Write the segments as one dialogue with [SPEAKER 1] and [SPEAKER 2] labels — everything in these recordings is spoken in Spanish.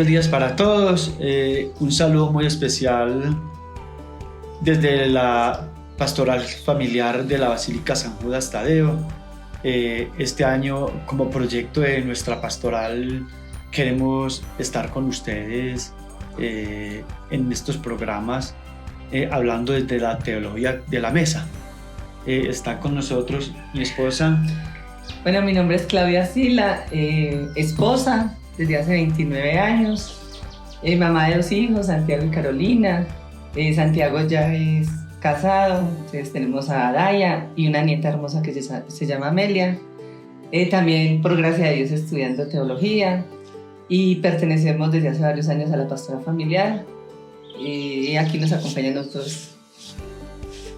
[SPEAKER 1] días para todos. Un saludo muy especial desde la Pastoral Familiar de la Basílica San Judas Tadeo. Este año, como proyecto de nuestra pastoral, queremos estar con ustedes en estos programas hablando desde la teología de la mesa. Está con nosotros mi esposa.
[SPEAKER 2] Bueno, mi nombre es Claudia Sila, esposa desde hace 29 años, mamá de 2 hijos, Santiago y Carolina. Santiago ya es casado, entonces tenemos a Daya y una nieta hermosa que se llama Amelia. También, por gracia de Dios, estudiando teología y pertenecemos desde hace varios años a la pastoral familiar. Y aquí nos acompañan otros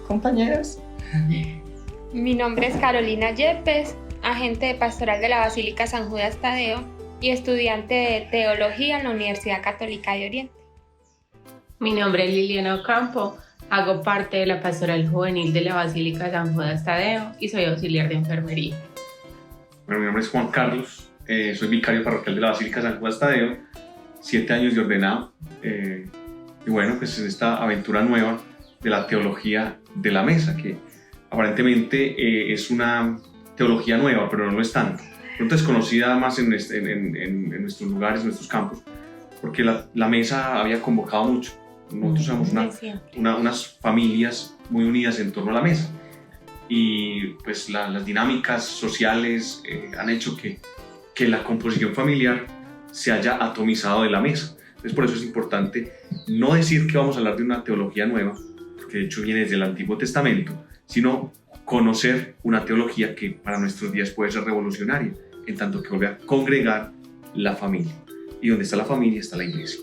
[SPEAKER 2] compañeros.
[SPEAKER 3] Mi nombre es Carolina Yepes, agente de pastoral de la Basílica San Judas Tadeo y estudiante de teología en la Universidad Católica de Oriente.
[SPEAKER 4] Mi nombre es Liliana Ocampo, hago parte de la pastoral juvenil de la Basílica San Judas Tadeo y soy auxiliar de enfermería.
[SPEAKER 5] Bueno, mi nombre es Juan Carlos, soy vicario parroquial de la Basílica San Judas Tadeo, 7 años de ordenado, y bueno, pues en esta aventura nueva de la teología de la mesa, que aparentemente es una teología nueva, pero no lo es tanto. Pronto es conocida más en nuestros lugares, en nuestros campos, porque la mesa había convocado mucho. Nosotros somos unas familias muy unidas en torno a la mesa. Y pues las dinámicas sociales han hecho que la composición familiar se haya atomizado de la mesa. Entonces por eso es importante no decir que vamos a hablar de una teología nueva, porque de hecho viene desde el Antiguo Testamento, sino conocer una teología que para nuestros días puede ser revolucionaria, en tanto que vuelve a congregar la familia. Y donde está la familia está la iglesia.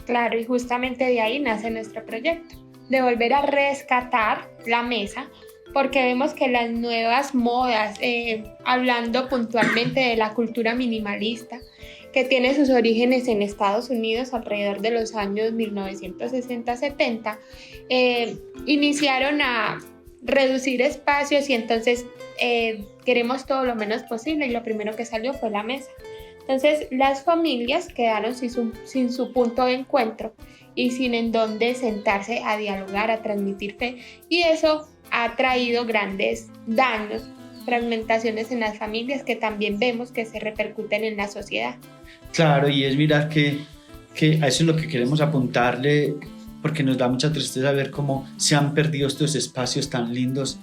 [SPEAKER 3] Claro, y justamente de ahí nace nuestro proyecto, de volver a rescatar la mesa, porque vemos que las nuevas modas, hablando puntualmente de la cultura minimalista, que tiene sus orígenes en Estados Unidos alrededor de los años 1960-70, iniciaron a reducir espacios y entonces queremos todo lo menos posible y lo primero que salió fue la mesa. Entonces las familias quedaron sin su punto de encuentro y sin en dónde sentarse a dialogar, a transmitir fe, y eso ha traído grandes daños, fragmentaciones en las familias que también vemos que se repercuten en la sociedad.
[SPEAKER 1] Claro, y es mirar que a eso es lo que queremos apuntarle, porque nos da mucha tristeza ver cómo se han perdido estos espacios tan lindos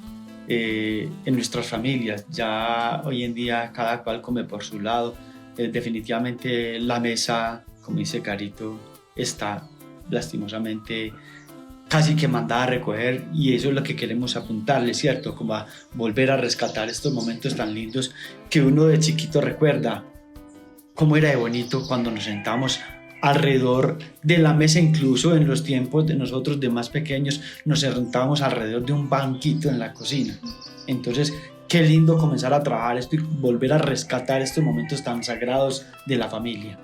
[SPEAKER 1] en nuestras familias. Ya hoy en día cada cual come por su lado. Definitivamente la mesa, como dice Carito, está lastimosamente casi que mandada a recoger, y eso es lo que queremos apuntarle, ¿cierto? Como a volver a rescatar estos momentos tan lindos que uno de chiquito recuerda. Cómo era de bonito cuando nos sentábamos alrededor de la mesa, incluso en los tiempos de nosotros de más pequeños, nos sentábamos alrededor de un banquito en la cocina. Entonces, qué lindo comenzar a trabajar esto y volver a rescatar estos momentos tan sagrados de la familia.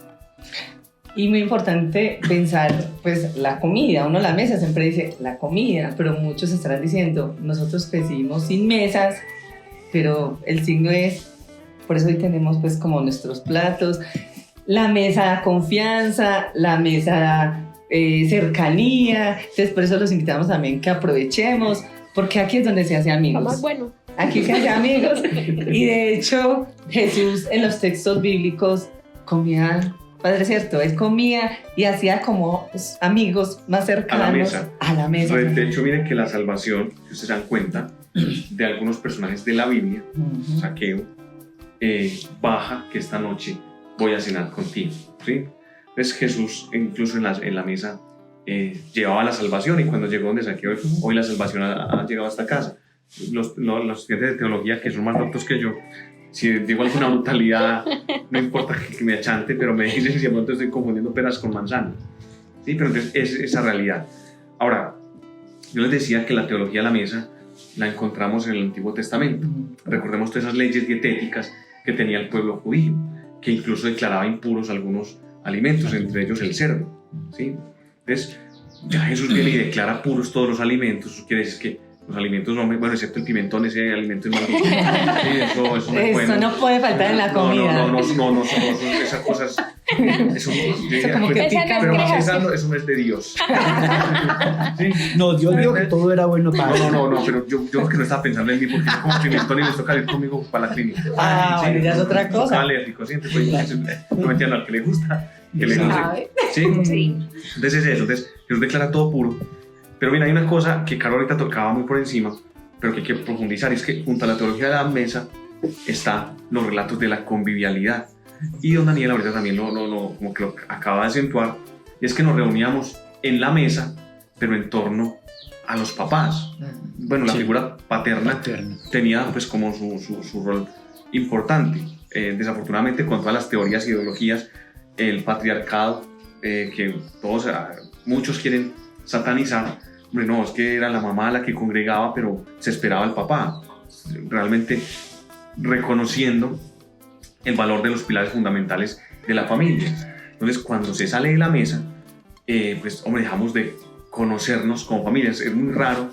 [SPEAKER 2] Y muy importante pensar, pues, la comida. Uno la mesa siempre dice la comida, pero muchos estarán diciendo, nosotros crecimos sin mesas, pero el signo es, por eso hoy tenemos pues como nuestros platos. La mesa da confianza, la mesa da cercanía, entonces por eso los invitamos también que aprovechemos, porque aquí es donde se hace amigos.
[SPEAKER 3] Más bueno.
[SPEAKER 2] Aquí se hace amigos. Y de hecho, Jesús en los textos bíblicos comía, Padre, cierto, él comía y hacía como amigos más cercanos a la mesa.
[SPEAKER 5] De hecho, miren que la salvación, si ustedes se dan cuenta, de algunos personajes de la Biblia, Saqueo, baja que esta noche voy a cenar contigo, ¿sí? Entonces Jesús incluso en la mesa llevaba la salvación, y cuando llegó donde Saqueo, hoy la salvación ha llegado hasta casa. Los estudiantes de teología que son más doctos que yo, si digo alguna brutalidad, no importa que me achante, pero me dicen si de pronto estoy confundiendo peras con manzanas, ¿sí? Pero entonces es esa realidad. Ahora, yo les decía que la teología de la mesa la encontramos en el Antiguo Testamento. Recordemos todas esas leyes dietéticas que tenía el pueblo judío, que incluso declaraba impuros algunos alimentos, entre ellos el cerdo, ¿sí? Entonces, ya Jesús viene y declara puros todos los alimentos. Eso quiere decir que los alimentos no, bueno, excepto el pimentón, ese alimento es malo. Sí, eso no es bueno.
[SPEAKER 2] No puede faltar en la comida.
[SPEAKER 5] No, esas cosas Eso
[SPEAKER 2] como que pica.
[SPEAKER 5] pero
[SPEAKER 3] Esa no es
[SPEAKER 5] pensando, eso no es de Dios. ¿Sí?
[SPEAKER 1] No, Dios dijo que todo era bueno para
[SPEAKER 5] No, pero yo creo que no estaba pensando en mí porque yo como pimentón y les toca ir conmigo para la clínica.
[SPEAKER 2] Bueno, ya es otra cosa.
[SPEAKER 5] Está alérgico, ¿sí? Entonces, no entiendo al que le gusta. Que le guste.
[SPEAKER 4] ¿Sabe?
[SPEAKER 5] ¿Sí?
[SPEAKER 3] Sí.
[SPEAKER 5] Entonces es eso, entonces Dios declara todo puro. Pero mira, hay una cosa que Caro ahorita tocaba muy por encima, pero que hay que profundizar, y es que junto a la teología de la mesa están los relatos de la convivialidad. Y don Daniel ahorita también como que lo acaba de acentuar, y es que nos reuníamos en la mesa, pero en torno a los papás. Bueno, la
[SPEAKER 1] Sí.
[SPEAKER 5] figura paterna tenía pues como su rol importante. Desafortunadamente, con todas las teorías e ideologías, el patriarcado, que muchos quieren satanizar, hombre, no, es que era la mamá la que congregaba, pero se esperaba el papá, realmente reconociendo el valor de los pilares fundamentales de la familia. Entonces, cuando se sale de la mesa, pues, hombre, dejamos de conocernos como familias. Es muy raro,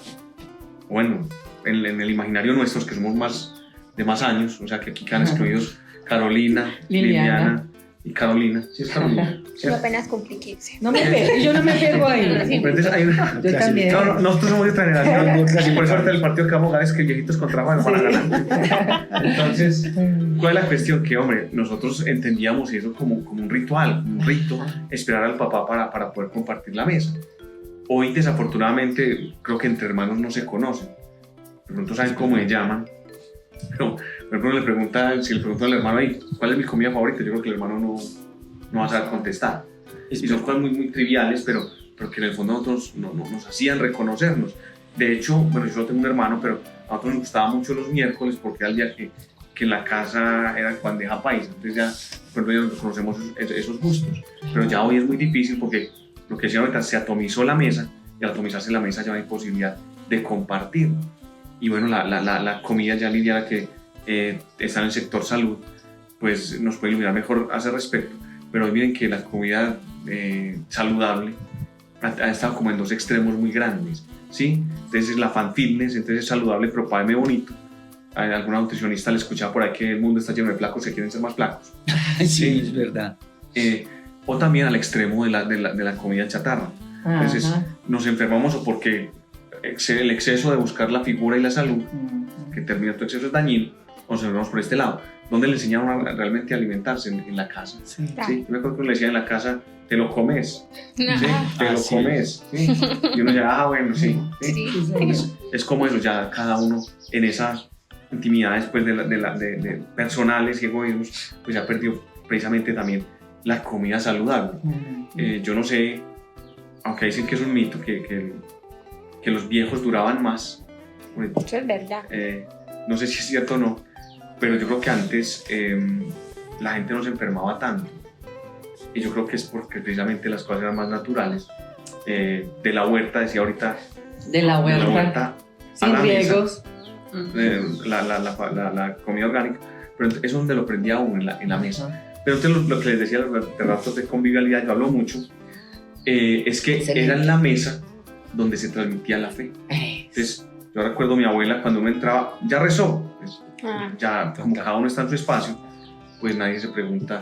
[SPEAKER 5] bueno, en el imaginario nuestros, que somos de más años, o sea, que aquí quedan excluidos Carolina, Liliana y Carolina. Sí, es Carolina.
[SPEAKER 3] Yo apenas cumplí 15.
[SPEAKER 2] No me pego, yo no me pego ahí.
[SPEAKER 5] Pero entonces hay una...
[SPEAKER 2] Yo también.
[SPEAKER 5] No, nosotros somos de otra generación. Por suerte el partido que vamos a jugar es que viejitos contra jóvenes van a ganar. Entonces, ¿cuál es la cuestión? Que, hombre, nosotros entendíamos eso como un ritual, un rito, esperar al papá para poder compartir la mesa. Hoy, desafortunadamente, creo que entre hermanos no se conocen. De pronto saben cómo me llaman. Pero, por ejemplo, si le preguntan al hermano ahí, ¿cuál es mi comida favorita? Yo creo que el hermano no va a saber contestar. Y son cosas muy, muy triviales, pero que en el fondo nosotros nos hacían reconocernos. De hecho, bueno, yo no tengo un hermano, pero a nosotros nos gustaba mucho los miércoles porque era el día que en la casa era bandeja paisa. Entonces ya, por ejemplo, ya conocemos esos gustos. Pero ya hoy es muy difícil porque lo que decía ahorita, se atomizó la mesa, y al atomizarse la mesa ya no hay posibilidad de compartir. Y bueno, la comida, ya Liliana, que está en el sector salud, pues nos puede iluminar mejor a ese respecto. Pero hoy miren que la comida saludable ha estado como en dos extremos muy grandes, ¿sí? Entonces la fan fitness, entonces es saludable, pero págame bonito. A alguna nutricionista le escuchaba por ahí que el mundo está lleno de flacos que quieren ser más flacos.
[SPEAKER 1] Sí, es verdad.
[SPEAKER 5] O también al extremo de la comida chatarra. Entonces nos enfermamos o porque el exceso de buscar la figura y la salud, que termina tu exceso es dañino, o nos enfermamos por este lado. ¿Dónde le enseñaron realmente a alimentarse? En la casa.
[SPEAKER 1] Sí.
[SPEAKER 5] ¿Sí? Yo me acuerdo que le decía en la casa, te lo comes. ¿Sí? Te lo
[SPEAKER 1] sí.
[SPEAKER 5] comes. ¿Sí? Y uno ya, bueno, sí. ¿Sí?
[SPEAKER 3] Sí.
[SPEAKER 5] Es como eso, ya cada uno en esas intimidades pues, de personales y egoísmos, pues ya perdió precisamente también la comida saludable. Yo no sé, aunque dicen que es un mito, que los viejos duraban más.
[SPEAKER 3] Eso es verdad.
[SPEAKER 5] No sé si es cierto o no, pero yo creo que antes la gente no se enfermaba tanto. Y yo creo que es porque precisamente las cosas eran más naturales. De la huerta, decía ahorita.
[SPEAKER 2] De la huerta.
[SPEAKER 5] A
[SPEAKER 2] Sin
[SPEAKER 5] la mesa,
[SPEAKER 2] riegos.
[SPEAKER 5] la comida orgánica. Pero eso es donde lo aprendía uno, en la mesa. Pero entonces lo que les decía de ratos de convivialidad, yo hablo mucho, es que
[SPEAKER 2] Excelente.
[SPEAKER 5] era en la mesa donde se transmitía la fe. Entonces, yo recuerdo a mi abuela cuando uno entraba, ya rezó, pues, ya como cada uno está en su espacio, pues nadie se pregunta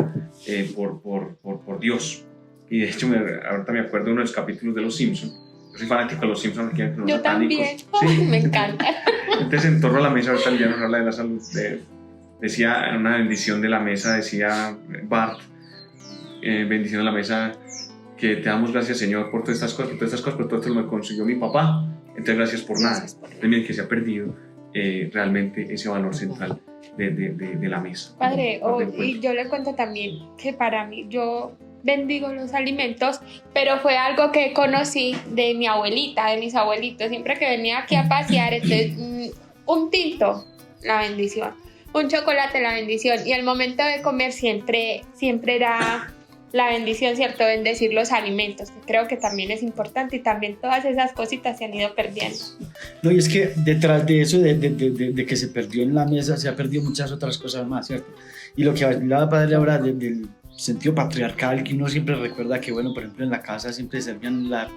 [SPEAKER 5] por Dios. Y de hecho, ahorita me acuerdo de uno de los capítulos de Los Simpsons. Yo soy fanático de Los Simpsons, aquí en los
[SPEAKER 3] Yo
[SPEAKER 5] satánicos.
[SPEAKER 3] también.
[SPEAKER 5] Sí.
[SPEAKER 3] Me encanta.
[SPEAKER 5] Entonces, en torno a la mesa, ahorita ya nos habla de la salud. Decía, en una bendición de la mesa, decía Bart, bendición de la mesa, que te damos gracias, Señor, por todas estas cosas, pero todo esto lo me consiguió mi papá. Entonces, gracias por nada. Entonces, miren que se ha perdido realmente ese valor central de la mesa.
[SPEAKER 3] Padre, y yo le cuento también que para mí, yo bendigo los alimentos, pero fue algo que conocí de mi abuelita, de mis abuelitos. Siempre que venía aquí a pasear, entonces, un tinto, la bendición, un chocolate, la bendición, y el momento de comer siempre era la bendición, ¿cierto? Bendecir los alimentos, que creo que también es importante, y también todas esas cositas se han ido perdiendo.
[SPEAKER 1] No, y es que detrás de eso, de que se perdió en la mesa, se ha perdido muchas otras cosas más, ¿cierto? Y lo que hablaba Padre ahora del sentido patriarcal, que uno siempre recuerda que, bueno, por ejemplo, en la casa siempre servían la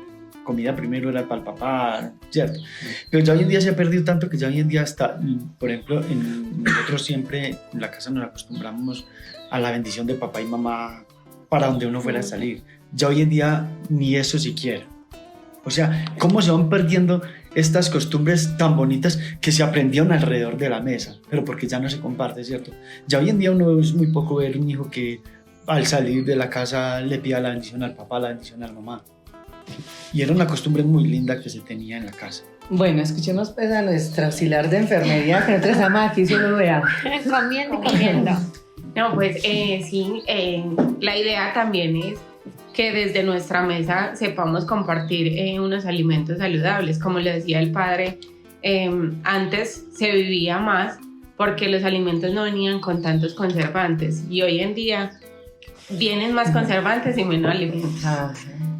[SPEAKER 1] comida primero, era para el papá, ¿cierto? Pero ya hoy en día se ha perdido tanto que ya hoy en día está, por ejemplo, nosotros siempre en la casa nos acostumbramos a la bendición de papá y mamá para donde uno fuera a salir. Ya hoy en día ni eso siquiera. O sea, cómo se van perdiendo estas costumbres tan bonitas que se aprendieron alrededor de la mesa, pero porque ya no se comparte, ¿cierto? Ya hoy en día uno es muy poco ver un hijo que al salir de la casa le pida la bendición al papá, la bendición a la mamá. Y era una costumbre muy linda que se tenía en la casa.
[SPEAKER 2] Bueno, escuchemos pues a nuestra auxiliar de enfermería, que nosotros estamos aquí, solo vea.
[SPEAKER 3] Comiendo y comiendo.
[SPEAKER 4] No, pues sí, la idea también es que desde nuestra mesa sepamos compartir unos alimentos saludables. Como le decía el padre, antes se vivía más porque los alimentos no venían con tantos conservantes y hoy en día vienen más conservantes y menos alimentos.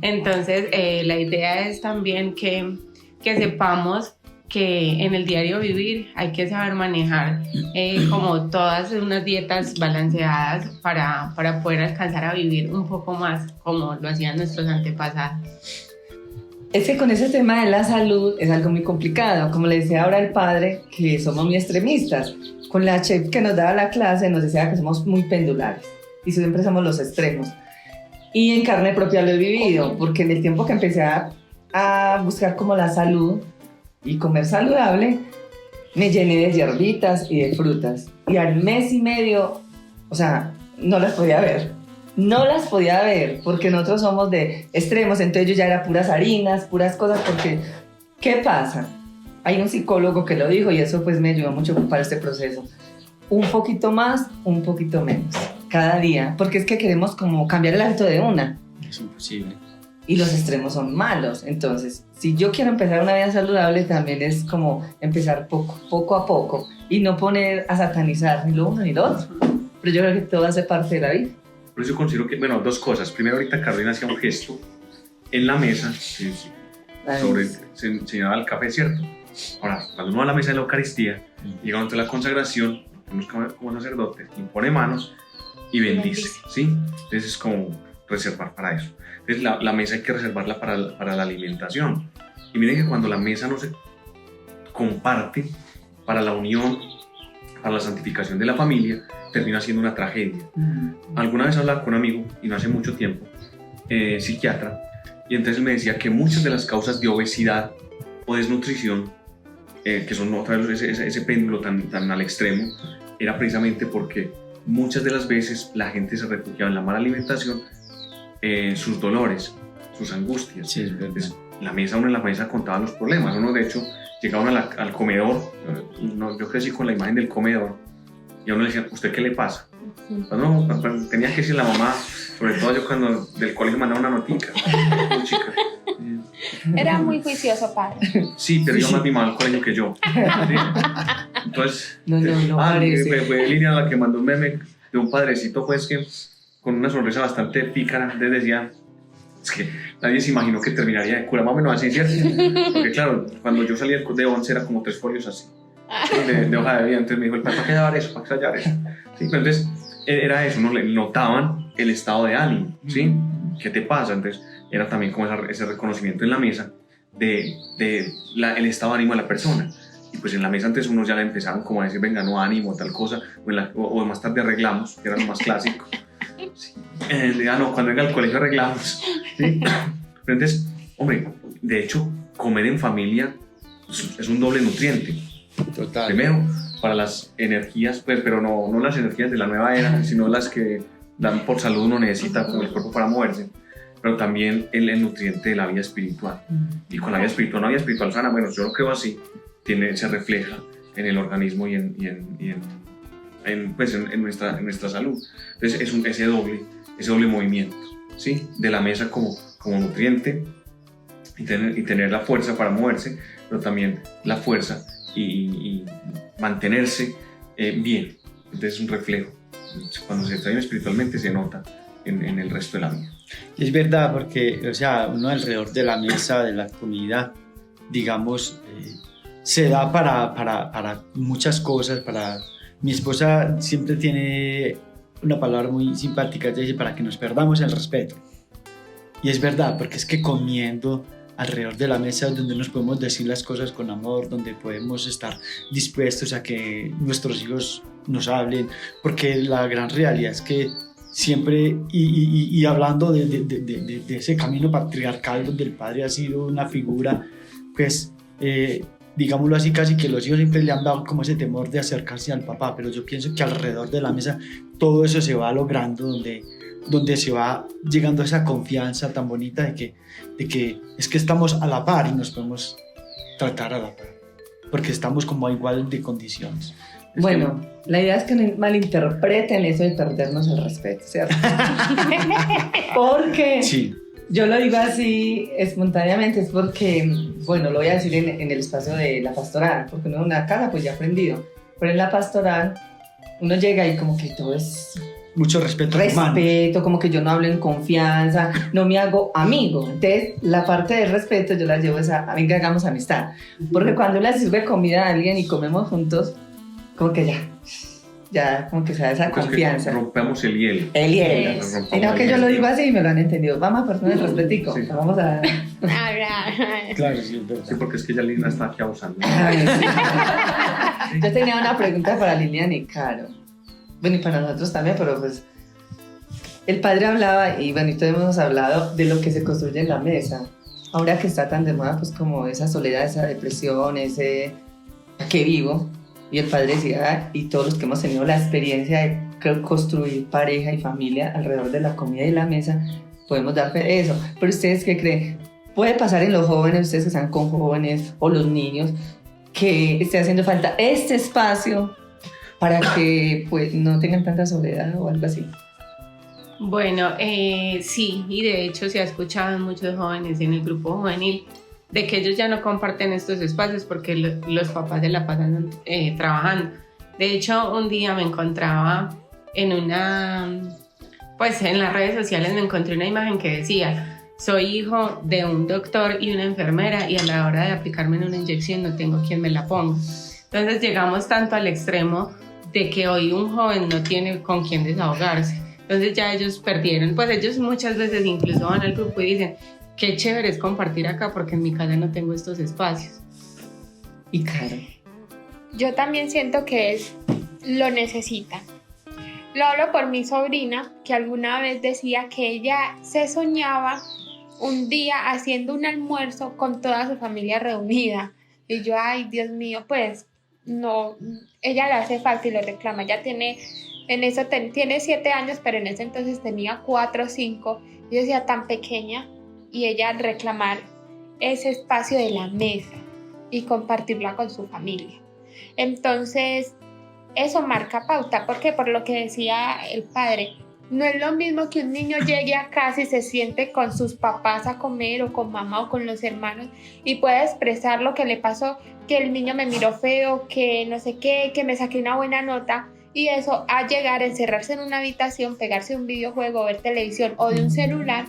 [SPEAKER 4] Entonces, la idea es también que sepamos que en el diario vivir hay que saber manejar como todas unas dietas balanceadas para poder alcanzar a vivir un poco más como lo hacían nuestros antepasados.
[SPEAKER 2] Es que con ese tema de la salud es algo muy complicado. Como le decía ahora el padre, que somos muy extremistas. Con la chef que nos daba la clase nos decía que somos muy pendulares y siempre somos los extremos. Y en carne propia lo he vivido, porque en el tiempo que empecé a buscar como la salud y comer saludable, me llené de hierbitas y de frutas. Y al mes y medio, o sea, no las podía ver. No las podía ver, porque nosotros somos de extremos, entonces yo ya era puras harinas, puras cosas, porque ¿qué pasa? Hay un psicólogo que lo dijo y eso pues me ayudó mucho para este proceso. Un poquito más, un poquito menos, cada día, porque es que queremos como cambiar el hábito de una.
[SPEAKER 1] Es imposible.
[SPEAKER 2] Y los extremos son malos, entonces si yo quiero empezar una vida saludable también es como empezar poco a poco y no poner a satanizar ni lo uno ni lo otro, pero yo creo que todo hace parte de la vida.
[SPEAKER 5] Por eso considero que, bueno, dos cosas. Primero, ahorita Carolina hacía un gesto en la mesa, se señalaba el café, ¿cierto? Ahora, cuando uno va a la mesa de la Eucaristía, llega ante la consagración, uno como sacerdote, impone manos y bendice, ¿sí? Entonces es como reservar para eso. Entonces la mesa hay que reservarla para la alimentación. Y miren que cuando la mesa no se comparte para la unión, para la santificación de la familia, termina siendo una tragedia. Alguna vez hablaba con un amigo, y no hace mucho tiempo, psiquiatra, y entonces me decía que muchas de las causas de obesidad o desnutrición, que son otra vez ese péndulo tan al extremo, era precisamente porque muchas de las veces la gente se refugiaba en la mala alimentación, sus dolores, sus angustias.
[SPEAKER 1] Sí, es verdad.
[SPEAKER 5] Entonces, uno en la mesa contaba los problemas. Uno, de hecho, llegaba al comedor. Yo crecí con la imagen del comedor y a uno le decían, ¿usted qué le pasa? Cuando tenía que decir la mamá, sobre todo yo cuando del colegio mandaba una notica, muy chica.
[SPEAKER 3] Era muy juicioso, padre.
[SPEAKER 5] Sí, pero yo más mimaba al colegio que yo. ¿Sí? Entonces,
[SPEAKER 2] No parece.
[SPEAKER 5] fue Liliana la que mandó un meme de un padrecito, pues, que con una sonrisa bastante pícara, les decía, es que nadie se imaginó que terminaría de cura, más o menos así, ¿cierto? Porque claro, cuando yo salí de 11 era como 3 folios así, de hoja de vida, entonces me dijo, ¿para qué llevar eso? ¿Para qué hallar eso? Sí, pero entonces era eso, ¿no? Le notaban el estado de ánimo, ¿sí? ¿Qué te pasa? Entonces era también como ese reconocimiento en la mesa el estado de ánimo de la persona. Y pues en la mesa antes unos ya le empezaron como a decir, venga, no, ánimo, tal cosa, o más tarde arreglamos, que era lo más clásico. Sí. No, cuando venga al colegio arreglamos. ¿Sí? Pero entonces, hombre, de hecho, comer en familia es un doble nutriente.
[SPEAKER 1] Total.
[SPEAKER 5] Primero, para las energías, pues, pero no las energías de la nueva era, sino las que dan por salud uno necesita como el cuerpo para moverse, pero también el nutriente de la vida espiritual. Y con la vida espiritual, una vida espiritual sana, bueno, yo lo creo así, se refleja en el organismo y en nuestra salud. Entonces es ese doble movimiento, ¿sí? De la mesa como nutriente y tener la fuerza para moverse, pero también la fuerza y mantenerse bien. Entonces es un reflejo. Cuando se trae espiritualmente se nota en el resto de la vida.
[SPEAKER 1] Y es verdad, porque, o sea, uno alrededor de la mesa, de la comida, digamos, se da para muchas cosas. Mi esposa siempre tiene una palabra muy simpática, ella dice, para que nos perdamos el respeto. Y es verdad, porque es que comiendo alrededor de la mesa donde nos podemos decir las cosas con amor, donde podemos estar dispuestos a que nuestros hijos nos hablen, porque la gran realidad es que siempre, y hablando de ese camino patriarcal donde el padre ha sido una figura, pues, digámoslo así, casi que los hijos siempre le han dado como ese temor de acercarse al papá, pero yo pienso que alrededor de la mesa todo eso se va logrando, donde se va llegando a esa confianza tan bonita de que es que estamos a la par y nos podemos tratar a la par, porque estamos como a igual de condiciones.
[SPEAKER 2] Bueno, la idea es que no malinterpreten eso de perdernos el respeto, ¿cierto? Porque
[SPEAKER 1] Sí.
[SPEAKER 2] yo lo digo así espontáneamente, es porque, bueno, lo voy a decir en el espacio de la pastoral, porque uno en una casa pues ya ha aprendido, pero en la pastoral uno llega y como que todo es
[SPEAKER 1] Mucho respeto humano.
[SPEAKER 2] respeto, como que yo no hablo en confianza, no me hago amigo. Entonces, la parte del respeto yo la llevo a venga, hagamos amistad. Porque cuando le sirve comida a alguien y comemos juntos, como que ya como que se da esa confianza.
[SPEAKER 5] Rompemos el hielo.
[SPEAKER 2] El hielo.
[SPEAKER 5] Rompamos
[SPEAKER 2] Sino que
[SPEAKER 5] el
[SPEAKER 2] yo lo
[SPEAKER 5] hielo.
[SPEAKER 2] digo así y me lo han entendido. Vamos a perder el respetico.
[SPEAKER 5] Sí.
[SPEAKER 2] Vamos a...
[SPEAKER 1] Claro, sí, es verdad.
[SPEAKER 5] Sí, porque es que ya Lina está aquí abusando.
[SPEAKER 2] Ay, sí. Yo tenía una pregunta para Lilian y Caro. Bueno, y para nosotros también, pero pues... El padre hablaba, y bueno, y todos hemos hablado de lo que se construye en la mesa. Ahora que está tan de moda, pues como esa soledad, esa depresión, ese... ¿A qué vivo? Y el padre decía, y todos los que hemos tenido la experiencia de construir pareja y familia alrededor de la comida y la mesa, podemos dar fe de eso. Pero ustedes, ¿qué creen? Puede pasar en los jóvenes, ustedes que están con jóvenes o los niños, que esté haciendo falta este espacio para que pues no tengan tanta soledad o algo así.
[SPEAKER 4] Bueno, sí, y de hecho se ha escuchado en muchos jóvenes en el grupo juvenil de que ellos ya no comparten estos espacios porque los papás se la pasan trabajando. De hecho, un día me encontraba pues en las redes sociales me encontré una imagen que decía: soy hijo de un doctor y una enfermera y a la hora de aplicarme una inyección no tengo quien me la ponga. Entonces llegamos tanto al extremo de que hoy un joven no tiene con quién desahogarse. Entonces ya ellos perdieron, pues ellos muchas veces incluso van al grupo y dicen: qué chévere es compartir acá porque en mi casa no tengo estos espacios.
[SPEAKER 2] Y Caro.
[SPEAKER 3] Yo también siento que lo necesita. Lo hablo por mi sobrina, que alguna vez decía que ella se soñaba un día haciendo un almuerzo con toda su familia reunida. Y yo, ay, Dios mío, pues no, ella le hace falta y lo reclama. Ella tiene 7 años, pero en ese entonces tenía 4 o 5. Yo decía, tan pequeña, y ella reclamar ese espacio de la mesa y compartirla con su familia. Entonces, eso marca pauta, porque por lo que decía el padre, no es lo mismo que un niño llegue a casa y se siente con sus papás a comer, o con mamá o con los hermanos, y pueda expresar lo que le pasó, que el niño me miró feo, que no sé qué, que me saqué una buena nota, y eso a llegar a encerrarse en una habitación, pegarse un videojuego, ver televisión o de un celular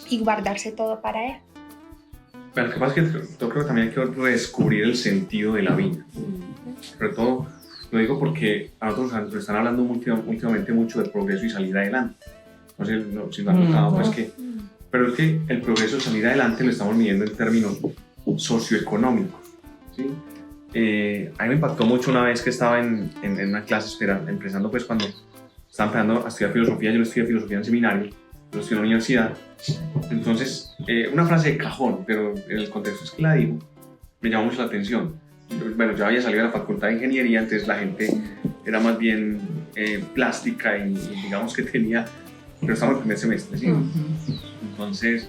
[SPEAKER 3] y guardarse todo para él.
[SPEAKER 5] Pero lo que pasa es que yo creo que también hay que redescubrir el sentido de la vida. Sobre todo, lo digo porque a nosotros nos están hablando últimamente mucho del progreso y salir adelante. No sé si lo han notado, pues que, pero es que el progreso y salir adelante lo estamos midiendo en términos socioeconómicos, ¿sí? A mí me impactó mucho una vez que estaba en una clase, empezando pues cuando estaba empezando a estudiar filosofía. Yo no estudié filosofía en seminario, yo estudié en la universidad. Entonces, una frase de cajón, pero en el contexto es que la digo, me llamó mucho la atención. Bueno, yo había salido de la facultad de ingeniería, entonces la gente era más bien plástica y digamos que tenía, pero estamos en el primer semestre, ¿sí? Entonces,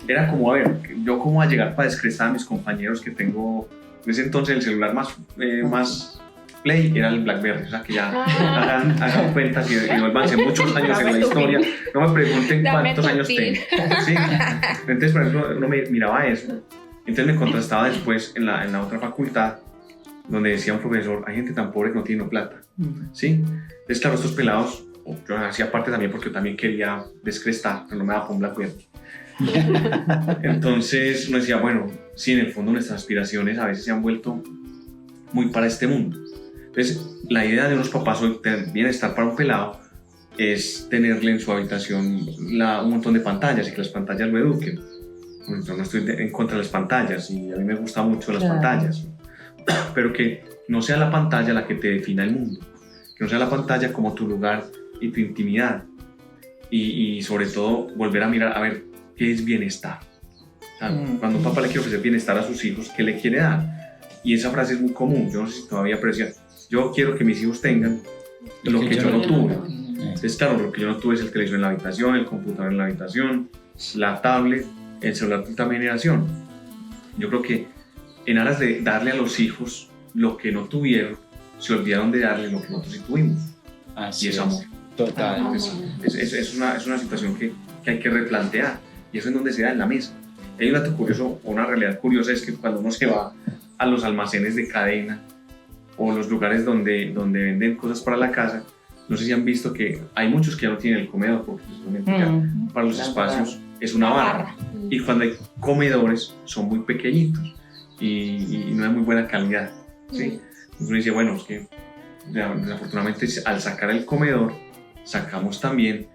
[SPEAKER 5] era como, a ver, yo cómo voy a llegar para descrestar a mis compañeros que tengo. En ese entonces el celular más play era el BlackBerry, o sea que ya hagan cuentas y vuelvanse muchos años en la historia. No me pregunten cuántos años tengo. ¿Sí? Entonces, por ejemplo, uno me miraba eso. Entonces me contrastaba después en la otra facultad, donde decía un profesor: hay gente tan pobre que no tiene plata. ¿Sí? Entonces, claro, estos pelados, yo hacía parte también porque yo también quería descrestar, pero no me daba con BlackBerry. Entonces uno decía, bueno, sí, en el fondo nuestras aspiraciones a veces se han vuelto muy para este mundo. Entonces la idea de unos papás hoy, de bienestar para un pelado, es tenerle en su habitación un montón de pantallas y que las pantallas lo eduquen. Yo no estoy en contra de las pantallas y a mí me gustan mucho las pantallas, pero que no sea la pantalla la que te defina el mundo, que no sea la pantalla como tu lugar y tu intimidad, y sobre todo volver a mirar, a ver, ¿qué es bienestar? O sea, cuando un papá le quiere ofrecer bienestar a sus hijos, ¿qué le quiere dar? Y esa frase es muy común, yo no sé si todavía, pero decía, yo quiero que mis hijos tengan lo que yo no tuve. Entonces, claro, lo que yo no tuve es el televisor en la habitación, el computador en la habitación, la tablet, el celular de última generación. Yo creo que en aras de darle a los hijos lo que no tuvieron, se olvidaron de darle lo que nosotros sí tuvimos.
[SPEAKER 1] Así
[SPEAKER 5] Y es amor.
[SPEAKER 1] Total.
[SPEAKER 5] Es una situación que hay que replantear, y eso es donde se da en la mesa. Hay un dato curioso, o una realidad curiosa, es que cuando uno se va a los almacenes de cadena o los lugares donde venden cosas para la casa, no sé si han visto que hay muchos que ya no tienen el comedor, porque precisamente ya para los espacios es una barra. Y cuando hay comedores son muy pequeñitos y no hay muy buena calidad, ¿sí? Entonces uno dice, bueno, es que desafortunadamente al sacar el comedor sacamos también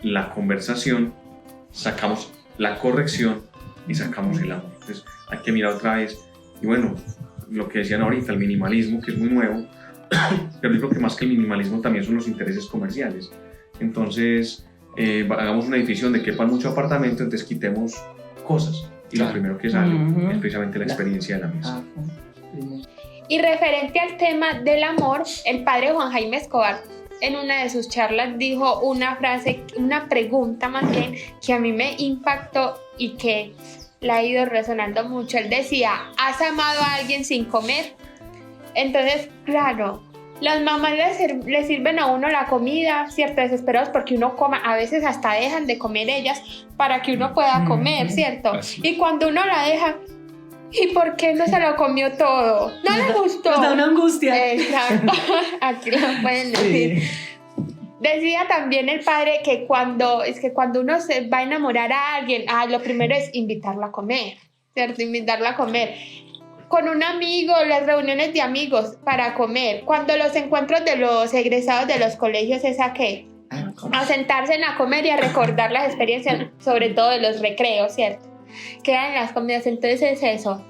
[SPEAKER 5] la conversación, sacamos la corrección y sacamos el amor. Entonces hay que mirar otra vez, y bueno, lo que decían ahorita, el minimalismo, que es muy nuevo, pero yo creo que más que el minimalismo también son los intereses comerciales. Entonces hagamos una edificio donde quepan mucho apartamento, entonces quitemos cosas, y lo primero que sale es precisamente la experiencia de la mesa.
[SPEAKER 3] Y referente al tema del amor, el padre Juan Jaime Escobar en una de sus charlas dijo una frase, una pregunta más bien, que a mí me impactó y que la ha ido resonando mucho. Él decía, ¿has amado a alguien sin comer? Entonces, claro, las mamás le sirven a uno la comida, ¿cierto? Desesperados porque uno coma, a veces hasta dejan de comer ellas para que uno pueda comer, ¿cierto?
[SPEAKER 1] Así.
[SPEAKER 3] Y cuando uno la deja, ¿y por qué no se lo comió todo? ¿No le gustó?
[SPEAKER 2] Nos da una angustia.
[SPEAKER 3] Exacto, aquí lo pueden decir.
[SPEAKER 2] Sí.
[SPEAKER 3] Decía también el padre que cuando uno se va a enamorar a alguien, lo primero es invitarlo a comer, ¿cierto? Invitarlo a comer. Con un amigo, las reuniones de amigos para comer. Cuando los encuentros de los egresados de los colegios es a qué? A sentarse a comer y a recordar las experiencias, sobre todo de los recreos, ¿cierto? Quedan las comidas, entonces es eso.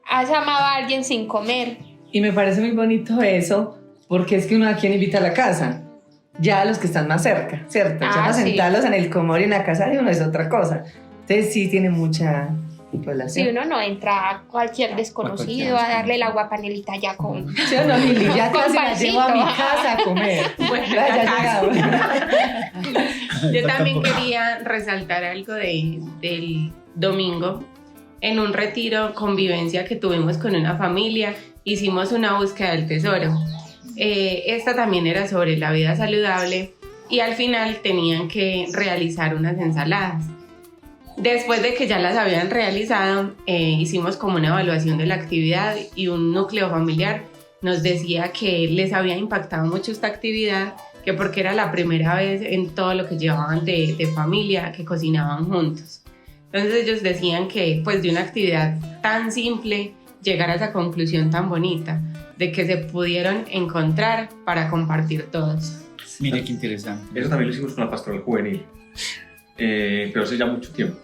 [SPEAKER 3] ¿Has amado a alguien sin comer?
[SPEAKER 2] Y me parece muy bonito eso, porque es que uno a quién invita a la casa, ya a los que están más cerca, ¿cierto? Ya a sentarlos en el comedor y en la casa de uno es otra cosa. Entonces sí tiene mucha relación.
[SPEAKER 3] Si uno no entra a cualquier desconocido a darle el agua panelita ya con...
[SPEAKER 2] ¿Sí o no, Lili? Ya
[SPEAKER 3] con
[SPEAKER 2] casi la
[SPEAKER 3] pancito.
[SPEAKER 2] llevo a mi casa a comer.
[SPEAKER 4] Bueno,
[SPEAKER 2] Ya llegado.
[SPEAKER 4] Yo también quería resaltar algo del domingo. En un retiro convivencia que tuvimos con una familia, hicimos una búsqueda del tesoro. Esta también era sobre la vida saludable y al final tenían que realizar unas ensaladas. Después de que ya las habían realizado, hicimos como una evaluación de la actividad y un núcleo familiar nos decía que les había impactado mucho esta actividad, que porque era la primera vez en todo lo que llevaban de familia que cocinaban juntos. Entonces ellos decían que pues de una actividad tan simple llegar a esa conclusión tan bonita de que se pudieron encontrar para compartir todos.
[SPEAKER 1] Mire qué interesante.
[SPEAKER 5] Eso también lo hicimos con la pastoral juvenil, pero hace ya mucho tiempo.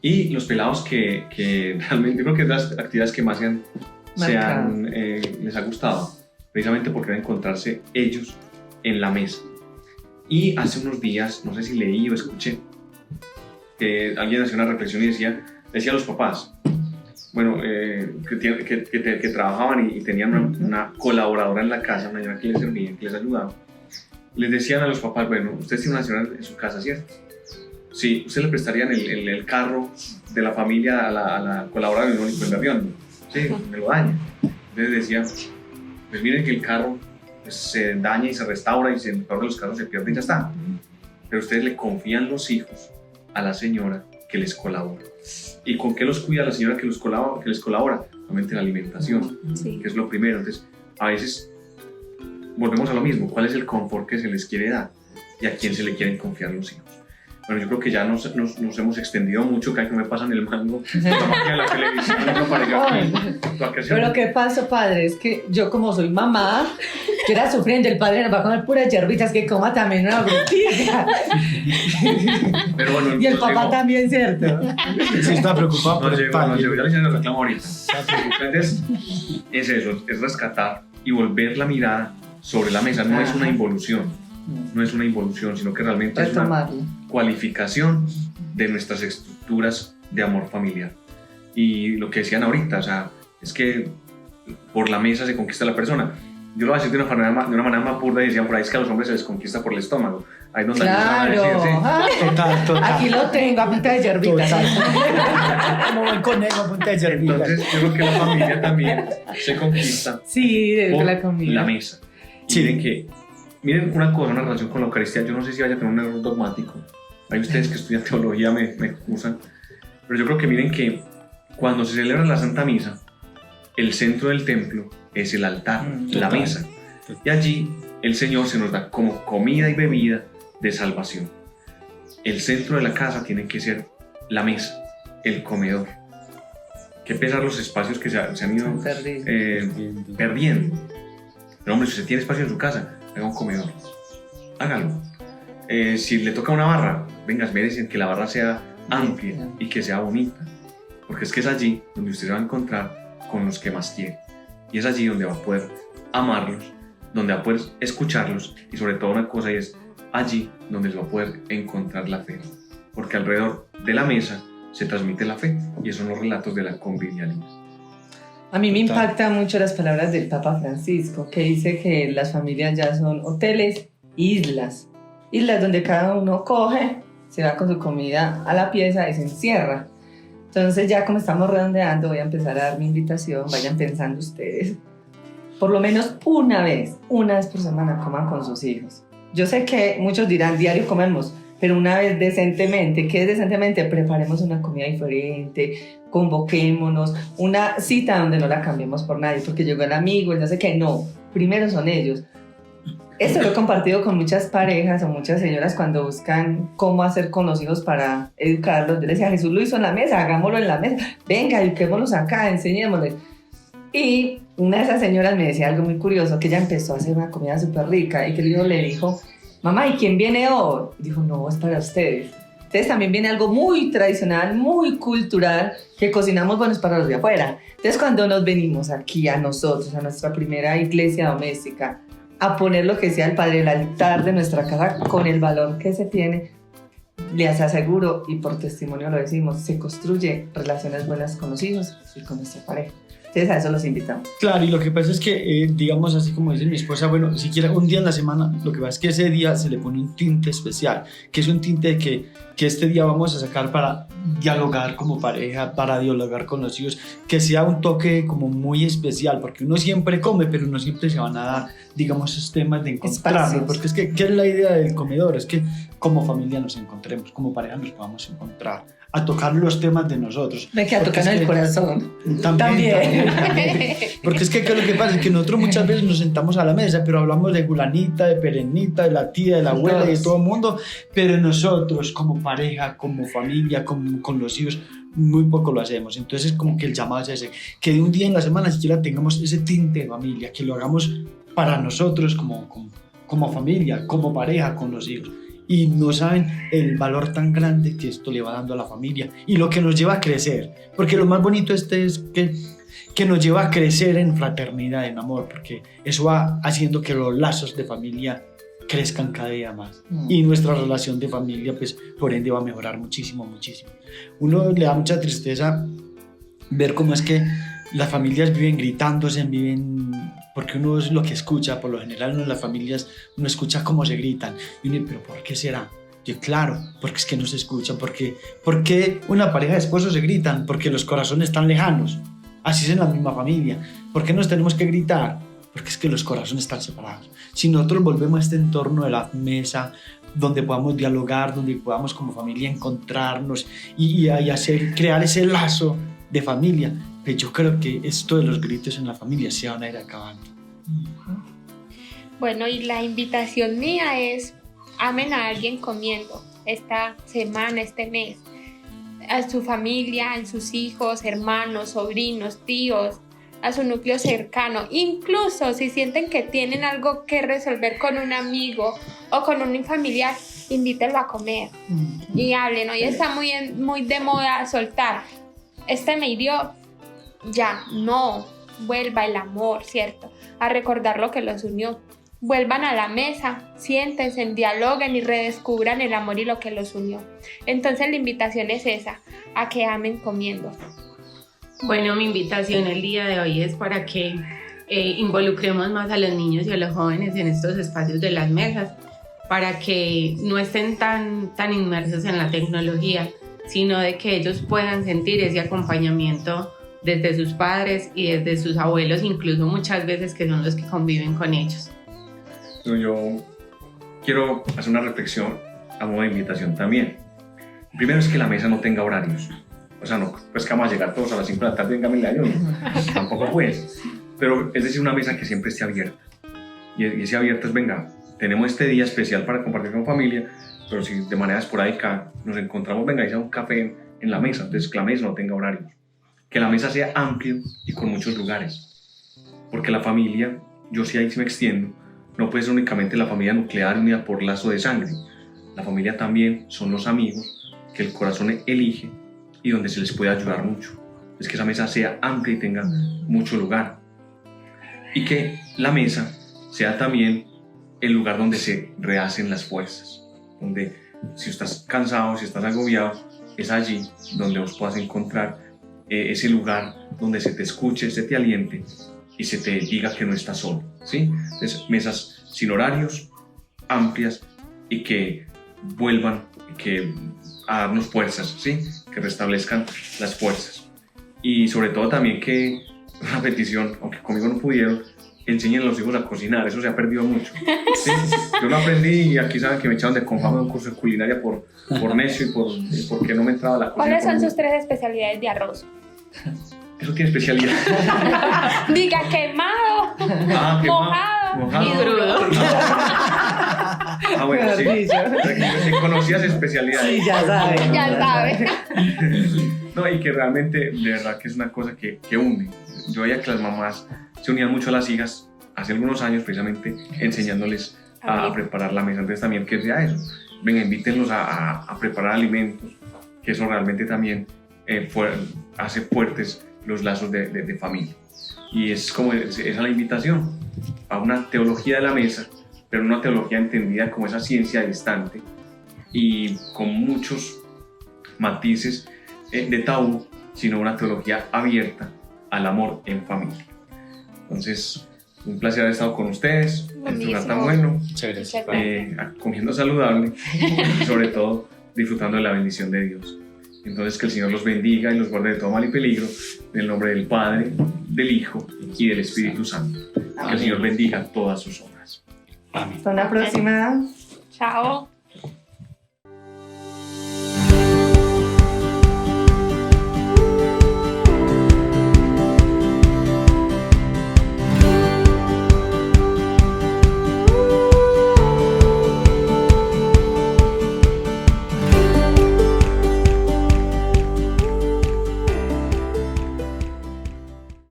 [SPEAKER 5] Y los pelados que realmente, yo creo que es las actividades que más les ha gustado, precisamente porque era encontrarse ellos en la mesa. Y hace unos días, no sé si leí o escuché, que alguien hacía una reflexión y decía a los papás, bueno, que trabajaban y tenían una colaboradora en la casa, una señora que les servía, que les ayudaba, les decían a los papás, bueno, ustedes tienen una señora en su casa, ¿cierto? Sí, ustedes le prestarían el carro de la familia a la colaboradora del único el avión, sí, me lo daña. Entonces decían, pues miren que el carro pues, se daña y se restaura y el peor de los carros se pierde y ya está. Pero ustedes le confían los hijos a la señora que les colabora. ¿Y con qué los cuida la señora que les colabora? Realmente la alimentación, que es lo primero. Entonces, a veces volvemos a lo mismo. ¿Cuál es el confort que se les quiere dar? ¿Y a quién se le quieren confiar los hijos? Bueno, yo creo que ya nos hemos extendido mucho, cada que me pasan el mango, la televisión, no
[SPEAKER 2] Pero ¿qué pasó, padre? Es que yo como soy mamá, yo era sufriendo, el padre nos va a comer puras hierbitas, que coma también una frutilla.
[SPEAKER 5] Pero bueno,
[SPEAKER 2] y el papá también, ¿cierto?
[SPEAKER 1] Sí, está preocupado por el pan.
[SPEAKER 5] Ya le hicieron el reclamo ahorita. Entonces, es eso, es rescatar y volver la mirada sobre la mesa, no es una involución. no es una involución, sino que realmente es una cualificación de nuestras estructuras de amor familiar. Y lo que decían ahorita, o sea, es que por la mesa se conquista la persona. Yo lo voy a decir de una manera más burda, y decían por ahí, es que a los hombres se les conquista por el estómago. Ahí donde
[SPEAKER 2] claro.
[SPEAKER 1] Total.
[SPEAKER 2] Aquí lo tengo a punta de yerbita.
[SPEAKER 1] Como buen conejo a punta de yerbita.
[SPEAKER 5] Entonces yo creo que la familia también se conquista
[SPEAKER 2] por
[SPEAKER 5] la comida. La mesa. Y miren una cosa, una relación con la Eucaristía. Yo no sé si vaya a tener un error dogmático. Hay ustedes que estudian teología, me acusan. Pero yo creo que miren que cuando se celebra la Santa Misa, el centro del templo es el altar, la mesa. Y allí el Señor se nos da como comida y bebida de salvación. El centro de la casa tiene que ser la mesa, el comedor. Qué pesar los espacios que se han ido perdiendo. Pero hombre, si usted tiene espacio en su casa, haga un comedor. Hágalo. Si le toca una barra, venga, merecen que la barra sea amplia y que sea bonita. Porque es que es allí donde usted se va a encontrar con los que más quiere. Y es allí donde va a poder amarlos, donde va a poder escucharlos, y sobre todo una cosa, y es allí donde se va a poder encontrar la fe. Porque alrededor de la mesa se transmite la fe, y esos son los relatos de la convivialidad.
[SPEAKER 2] A mí me impactan mucho las palabras del Papa Francisco, que dice que las familias ya son hoteles, islas donde cada uno coge, se va con su comida a la pieza y se encierra. Entonces ya como estamos redondeando, voy a empezar a dar mi invitación, vayan pensando ustedes, por lo menos una vez por semana coman con sus hijos. Yo sé que muchos dirán, diario comemos, pero una vez decentemente. ¿Qué es decentemente? Preparemos una comida diferente, convoquémonos, una cita donde no la cambiemos por nadie, porque llegó el amigo, el no sé qué, no, primero son ellos. Esto lo he compartido con muchas parejas o muchas señoras cuando buscan cómo hacer con los hijos para educarlos. Yo les decía, Jesús lo hizo en la mesa, hagámoslo en la mesa, venga, eduquémoslos acá, enseñémosles. Y una de esas señoras me decía algo muy curioso, que ella empezó a hacer una comida súper rica y que el hijo le dijo, mamá, ¿y quién viene hoy? Y dijo, no, es para ustedes. Entonces también viene algo muy tradicional, muy cultural, que cocinamos, bueno, es para los de afuera. Entonces cuando nos venimos aquí a nosotros, a nuestra primera iglesia doméstica, a poner lo que sea el Padre, el altar de nuestra casa, con el valor que se tiene, les aseguro, y por testimonio lo decimos, se construye relaciones buenas con los hijos y con nuestra pareja. Entonces a eso los invitamos.
[SPEAKER 1] Claro, y lo que pasa es que, digamos así como dice mi esposa, bueno, siquiera un día en la semana, lo que pasa es que ese día se le pone un tinte especial, que es un tinte que este día vamos a sacar para dialogar como pareja, para dialogar con los hijos, que sea un toque como muy especial, porque uno siempre come, pero no siempre se van a dar, digamos, esos temas de encontrarnos, porque es que, ¿qué es la idea del comedor? Es que como familia nos encontremos, como pareja nos podamos encontrar, a tocar los temas de nosotros.
[SPEAKER 2] Me queda tocando el corazón.
[SPEAKER 1] También. Porque es que lo que pasa es que nosotros muchas veces nos sentamos a la mesa, pero hablamos de Julanita, de Perenita, de la tía, de la abuela y de todo el mundo, pero nosotros como pareja, como familia, con los hijos, muy poco lo hacemos. Entonces como que el llamado es ese, que de un día en la semana siquiera tengamos ese tinte de familia, que lo hagamos para nosotros como familia, como pareja, con los hijos. Y no saben el valor tan grande que esto le va dando a la familia y lo que nos lleva a crecer, porque lo más bonito es que nos lleva a crecer en fraternidad, en amor, porque eso va haciendo que los lazos de familia crezcan cada día más y nuestra relación de familia pues por ende va a mejorar muchísimo. Uno le da mucha tristeza ver cómo es que las familias viven gritándose, porque uno es lo que escucha, por lo general uno en las familias uno escucha cómo se gritan y uno dice, pero ¿por qué será? Yo, claro, porque es que no se escuchan. ¿Por qué una pareja de esposos se gritan? Porque los corazones están lejanos, así es en la misma familia. ¿Por qué nos tenemos que gritar? Porque es que los corazones están separados. Si nosotros volvemos a este entorno de la mesa, donde podamos dialogar, donde podamos como familia encontrarnos y crear ese lazo de familia, pues yo creo que esto de los gritos en la familia se van a ir acabando.
[SPEAKER 3] Bueno, y la invitación mía es amen a alguien comiendo esta semana, este mes, a su familia, a sus hijos, hermanos, sobrinos, tíos, a su núcleo cercano. Incluso si sienten que tienen algo que resolver con un amigo o con un familiar, invítenlo a comer y hablen. Hoy está muy de moda soltar. Este me hirió, ya, no, vuelva el amor, ¿cierto? A recordar lo que los unió. vuelvan a la mesa, siéntense, dialoguen y redescubran el amor y lo que los unió. Entonces la invitación es esa, a que amen comiendo.
[SPEAKER 4] Bueno, mi invitación el día de hoy es para que involucremos más a los niños y a los jóvenes en estos espacios de las mesas, para que no estén tan inmersos en la tecnología, sino de que ellos puedan sentir ese acompañamiento desde sus padres y desde sus abuelos, incluso muchas veces que son los que conviven con ellos.
[SPEAKER 5] Yo quiero hacer una reflexión a modo de invitación también. Primero es que la mesa no tenga horarios. O sea, no pues que vamos a llegar todos a las 5 de la tarde, venga, mi ayuno. Tampoco pues. Pero es decir, una mesa que siempre esté abierta. Y ese abierto es, venga, tenemos este día especial para compartir con familia, pero si de manera esporádica nos encontramos, venga, hice un café en la mesa, entonces que la mesa no tenga horarios. Que la mesa sea amplia y con muchos lugares. Porque la familia, yo sí ahí sí me extiendo, no puede ser únicamente la familia nuclear unida por lazo de sangre. La familia también son los amigos que el corazón elige y donde se les puede ayudar mucho. Es que esa mesa sea amplia y tenga mucho lugar. Y que la mesa sea también el lugar donde se rehacen las fuerzas. Donde si estás cansado, si estás agobiado, es allí donde vos puedas encontrar ese lugar donde se te escuche, se te aliente y se te diga que no estás solo, ¿sí? Entonces, mesas sin horarios, amplias y que vuelvan a darnos fuerzas, ¿sí? Que restablezcan las fuerzas. Y sobre todo también que, una petición, aunque conmigo no pudieron, enseñen a los hijos a cocinar, eso se ha perdido mucho, ¿sí? Yo lo aprendí y aquí saben que me echaron de confama de un curso de culinaria por necio y porque no me entraba a la cocina.
[SPEAKER 3] ¿Cuáles son sus 3 especialidades de arroz?
[SPEAKER 5] Eso tiene especialidad.
[SPEAKER 3] Diga quemado, mojado
[SPEAKER 4] y duro.
[SPEAKER 5] Bueno, sí. Conocías especialidades.
[SPEAKER 2] Sí, ya sabe.
[SPEAKER 3] Ya sabe.
[SPEAKER 5] No, y que realmente, de verdad que es una cosa que une. Yo veía que las mamás se unían mucho a las hijas hace algunos años, precisamente enseñándoles a preparar la mesa. Entonces también que sea eso. Venga, invítenlos a preparar alimentos, que eso realmente también hace fuertes los lazos de familia. Y es como esa es la invitación a una teología de la mesa, pero una teología entendida como esa ciencia distante y con muchos matices de tabú, sino una teología abierta al amor en familia. Entonces, un placer haber estado con ustedes, este lugar tan bueno,
[SPEAKER 1] Muchas gracias.
[SPEAKER 5] comiendo saludable y sobre todo disfrutando de la bendición de Dios. Entonces, que el Señor los bendiga y los guarde de todo mal y peligro, en el nombre del Padre, del Hijo y del Espíritu Santo. Que el Señor bendiga todas sus obras.
[SPEAKER 1] Amén.
[SPEAKER 2] Hasta la próxima.
[SPEAKER 3] Chao.